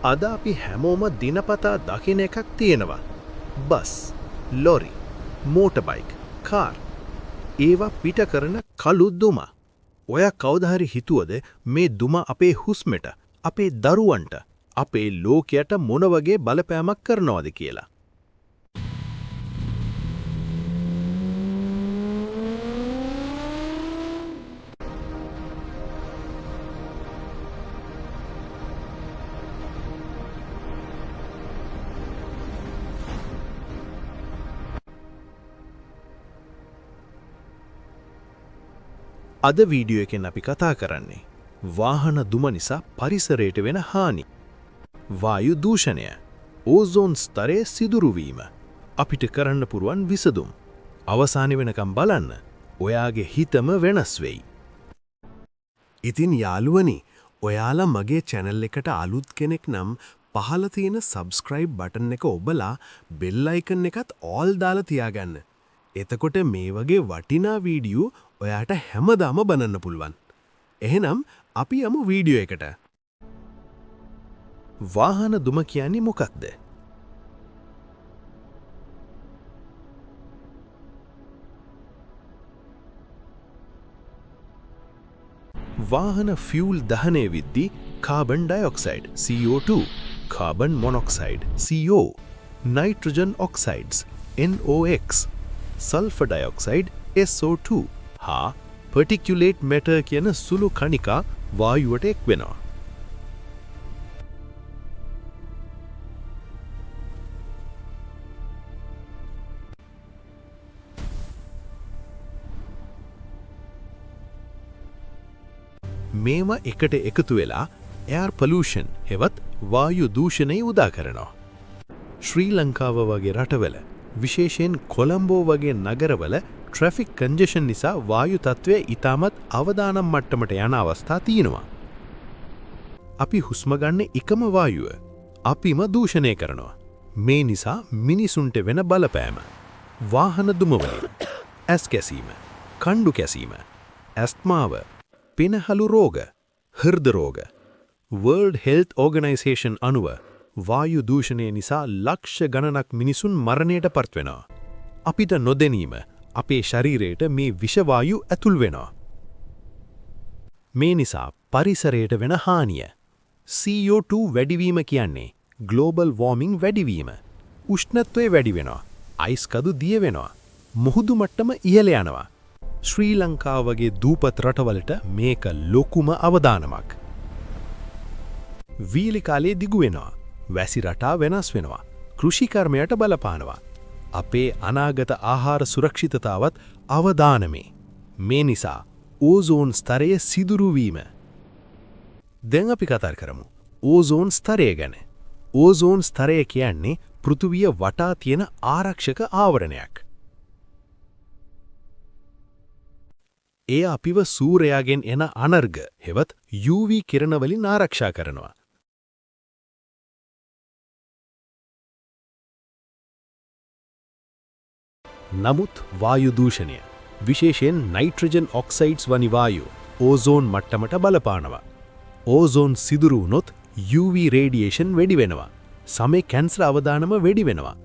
අද අපි හැමෝම දිනපතා දකින එකක් තියෙනවා. Bus, lorry, motorbike, car. ඒවා පිට කරන කළු දුම. ඔය කවුද හරි හිතුවද මේ දුම අපේ හුස්මට, අපේ දරුවන්ට, අපේ ලෝකයට මොන වගේ බලපෑමක් කරනවද කියලා? අද වීඩියෝ එකෙන් අපි කතා කරන්නේ වාහන දුම නිසා පරිසරයට වෙන හානි, වායු දූෂණය, ඕසෝන් ස්තරයේ සිදුරු වීම, අපිට කරන්න පුරුවන් විසඳුම්. අවසාන වෙනකම් බලන්න. ඔයාගේ හිතම වෙනස් වෙයි. ඉතින් යාළුවනි, ඔයාලා මගේ channel එකට අලුත් කෙනෙක් නම් පහළ තියෙන subscribe button එක ඔබලා bell icon එකත් all දාලා තියාගන්න. එතකොට මේ වගේ වටිනා වීඩියෝ ඔයාට හැමදාම බලන්න පුළුවන්. එහෙනම් අපි යමු වීඩියෝ එකට. වාහන දුම කියන්නේ මොකක්ද? වාහන ෆියුල් දහනය විද්දී carbon dioxide CO2, carbon monoxide CO, nitrogen oxides NOx, sulphur dioxide SO2 හා පර්ටිකියුලේට් මැටර් කියන සුළු කණිකා වායුවට එක් වෙනවා. මේව එකට එකතු වෙලා එයාර් පොලියුෂන් හෙවත් වායු දූෂණය උදා කරනවා. ශ්‍රී ලංකාව වගේ රටවල, විශේෂයෙන් කොළඹෝ වගේ නගරවල ට්‍රැෆික් කන්ජෙෂන් නිසා වායු තත්ත්වය ඉතාමත් අවදානම් මට්ටමට යන අවස්ථා තියෙනවා. අපි හුස්ම ගන්න එකම වායුව අපිම දූෂණය කරනවා. මේ නිසා මිනිසුන්ට වෙන බලපෑම වාහන දුමවලින් ඇස් කැසීම, කණ්ඩු කැසීම, ඇස්ත්මාව, පෙනහළු රෝග, හෘද රෝග. World Health Organization අනුව වායු දූෂණය නිසා ලක්ෂ ගණනක් මිනිසුන් මරණයට පත් වෙනවා. අපිට නොදැනීම අපේ ශරීරයට මේ විෂවායු ඇතුල් වෙනවා. මේ නිසා පරිසරයට වෙන හානිය. CO2 වැඩිවීම කියන්නේ ග්ලෝබල් වෝර්මිං වැඩිවීම. උෂ්ණත්වය වැඩි වෙනවා. අයිස් කඳු දිය වෙනවා. මුහුදු මට්ටම ඉහළ යනවා. ශ්‍රී ලංකාව වගේ දූපත් රටවලට මේක ලොකුම අවදානමක්. වීලි කාලේ දිගු වෙනවා. වැසි රටා වෙනස් වෙනවා. කෘෂිකර්මයට බලපානවා. අපේ අනාගත ආහාර සුරක්ෂිතතාවත් අවදානමේ. මේ නිසා ඕසෝන් ස්තරයේ සිදුරු වීම. දැන් අපි කතා කරමු ඕසෝන් ස්තරය ගැන. ඕසෝන් ස්තරය කියන්නේ පෘථිවිය වටා තියෙන ආරක්ෂක ආවරණයක්. එය අපිව සූර්යයාගෙන් එන අනර්ග හෙවත් UV කිරණ වලින් ආරක්ෂා කරනවා. නමුත් වායු දූෂණය, විශේෂයෙන් නයිට්‍රජන් ඔක්සයිඩ්ස් වැනි වායු ඕසෝන් මට්ටමට බලපානවා. ඕසෝන් සිදුරු වුණොත් UV රේඩියේෂන් වැඩි වෙනවා. සමේ කැන්සර් අවදානම වැඩි වෙනවා.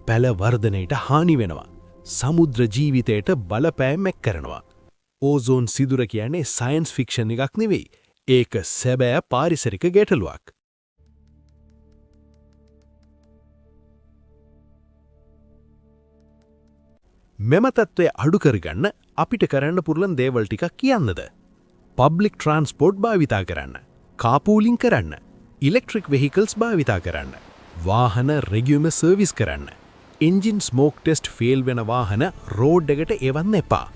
පැල වර්ධනයට හානි වෙනවා. සමුද්‍ර ජීවිතයට බලපෑම් එක් කරනවා. ඕසෝන් සිදුර කියන්නේ සයන්ස් ෆික්ෂන් එකක් නෙවෙයි. ඒක සැබෑ පාරිසරික ගැටලුවක්. මෙම තත්ත්වය අඩු කරගන්න අපිට කරන්න පුරුලන් දේවල් ටිකක් කියන්නද? පබ්ලික් ට්‍රාන්ස්පෝර්ට් භාවිතා කරන්න, කාපූලින් කරන්න, ඉලෙක්ට්‍රික් වෙහිකල්ස් භාවිතා කරන්න, වාහන රෙගියුලර් සර්විස් කරන්න, එන්ජින් ස්මෝක් ටෙස්ට් ෆේල් වෙන වාහන රෝඩ් එකට එවන්න එපා.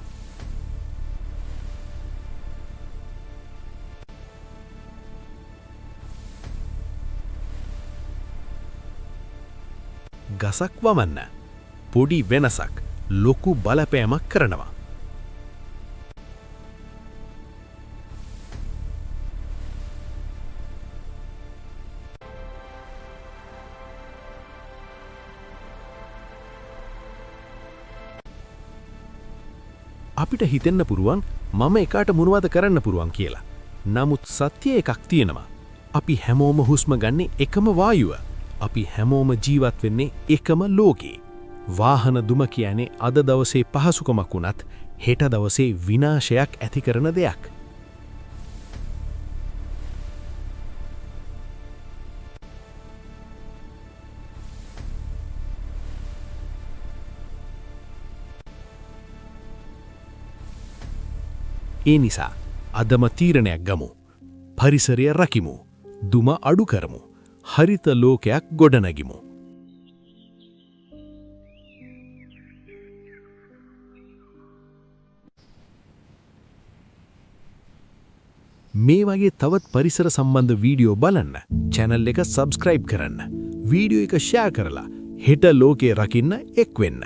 ගසක් වමන්න. පොඩි වෙනසක් ලොකු බලපෑමක් කරනවා. අපිට හිතෙන්න පුරුවන් මම එකාට මොනවද කරන්න පුරුවන් කියලා. නමුත් සත්‍ය එකක් තියෙනවා. අපි හැමෝම හුස්ම ගන්නේ එකම වායුව. අපි හැමෝම ජීවත් වෙන්නේ එකම ලෝකේ. වාහන දුම කියන්නේ අද දවසේ පහසුකමක් වුණත් හෙට දවසේ විනාශයක් ඇති කරන දෙයක්. ඒ නිසා අදම තීරණයක් ගමු. පරිසරය රකිමු. දුම අඩු කරමු. හරිත ලෝකයක් ගොඩනගිමු. මේ වගේ තවත් පරිසර සම්බන්ධ වීඩියෝ බලන්න channel එක subscribe කරන්න. වීඩියෝ එක share කරලා හෙට ලෝකේ රකින්න එක් වෙන්න.